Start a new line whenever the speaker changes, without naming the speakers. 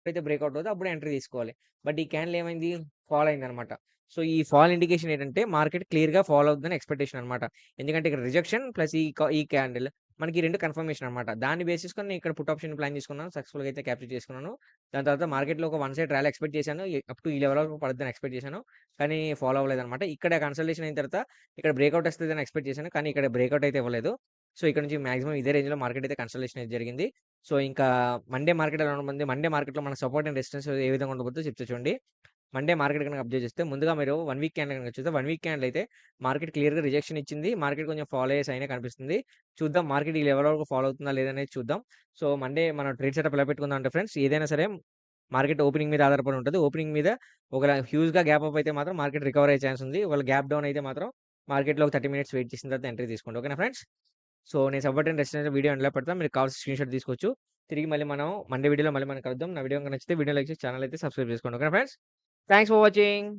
ఎప్పుడైతే బ్రేక్‌ఔట్ అవుద్దో అప్పుడు ఎంట్రీ తీసుకోవాలి. బట్ ఈ క్యాండిల్ ఏమైంది? ఫాల్ అయిందనమాట. సో, ఈ ఫాల్ ఇండికేషన్ ఏంటంటే మార్కెట్ క్లియర్‌గా ఫాల్ అవుద్దని ఎక్స్‌పెక్టేషన్ అనమాట. ఎందుకంటే ఇక్కడ రిజెక్షన్ ప్లస్ ఈ క్యాండిల్ మనకి 2 కన్ఫర్మేషన్ అనమాట. దాన్ని బేస్ చేసుకొని నేను ఇక్కడ పుట్ ఆప్షన్ ప్లాన్ చేసుకున్నాను. సక్సెస్‌ఫుల్‌గా అయితే క్యాప్చర్ చేసుకున్నాను. దాని తర్వాత మార్కెట్‌లో ఒక వన్ సైడ్ ర్యాలీ ఎక్స్‌పెక్ట్ చేశాను. అప్ టు ఈ లెవెల్ వరకు పడుద్దని ఎక్స్‌పెక్ట్ చేశాను. కానీ ఫాలో అవ్వలేదనమాట. ఇక్కడ కన్సల్టేషన్ అయిన తర్వాత ఇక్కడ బ్రేక్‌ఔట్ వస్తదని ఎక్స్‌పెక్ట్ చేశాను. కానీ ఇక్కడ బ్రేక్‌ఔట్ అయితే ఇవ్వలేదు. సో, ఇక్కడ నుంచి మాక్సిమం ఇదే రేంజ్‌లో మార్కెట్ అయితే కన్సల్టేషన్ అయితే జరిగింది. సో, ఇంకా మండే మార్కెట్ ఎలా ఉండబోతుంది? మండే మార్కెట్‌లో మన సపోర్ట్ అండ్ రెసిస్టెన్స్ ఏ విధంగా ఉండబోతుందో చెప్తా చూడండి. మండే మార్కెట్ గనక అబ్జర్వ్ చేస్తే ముందుగా మీరు 1 వీక్ క్యాండిల్ గనక చూస్తే 1 వీక్ క్యాండిల్ అయితే మార్కెట్ క్లియర్‌గా రిజెక్షన్ ఇచ్చింది. మార్కెట్ కొంచెం ఫాలో అయ్యే సైనే కనిపిస్తుంది. చూద్దాం మార్కెట్ ఈ లెవెల్ వరకు ఫాలో అవుతుందా లేదా అనేది చూద్దాం. సో, మండే మనం ట్రేడ్ సెటప్ ఎలా పెట్టుకుందాం అంటే ఫ్రెండ్స్ ఏదైనా సరే మార్కెట్ ఓపెనింగ్ మీద ఆధారపడి ఉంటది. ఓపెనింగ్ మీద ఒకవేళ హ్యూజ్‌గా గ్యాప్ అప్ అయితే మాత్రం మార్కెట్ రికవర్ అయ్యే ఛాన్స్ ఉంది. ఒకవేళ గ్యాప్ డౌన్ అయితే మాత్రం మార్కెట్‌లో ఒక 30 మినిట్స్ వెయిట్ చేసిన తర్వాత ఎంట్రీ తీసుకోండి. ఓకేనా ఫ్రెండ్స్? సో, నేను సపోర్ట్ అండ్ రెసిస్టెన్స్ వీడియో ఎండ్‌లో పెడతా. మీకు కావాల్సిన స్క్రీన్‌షాట్ తీసుకోవచ్చు. తిరిగి మళ్ళీ మనం మండే వీడియోలో మళ్ళీ మనం కలుద్దాం. నా వీడియో గనుక నచ్చితే వీడియో లైక్ చేసి ఛానెల్ అయితే సబ్స్క్రైబ్ చేసుకోండి. ఓకేనా ఫ్రెండ్స్? Thanks for watching.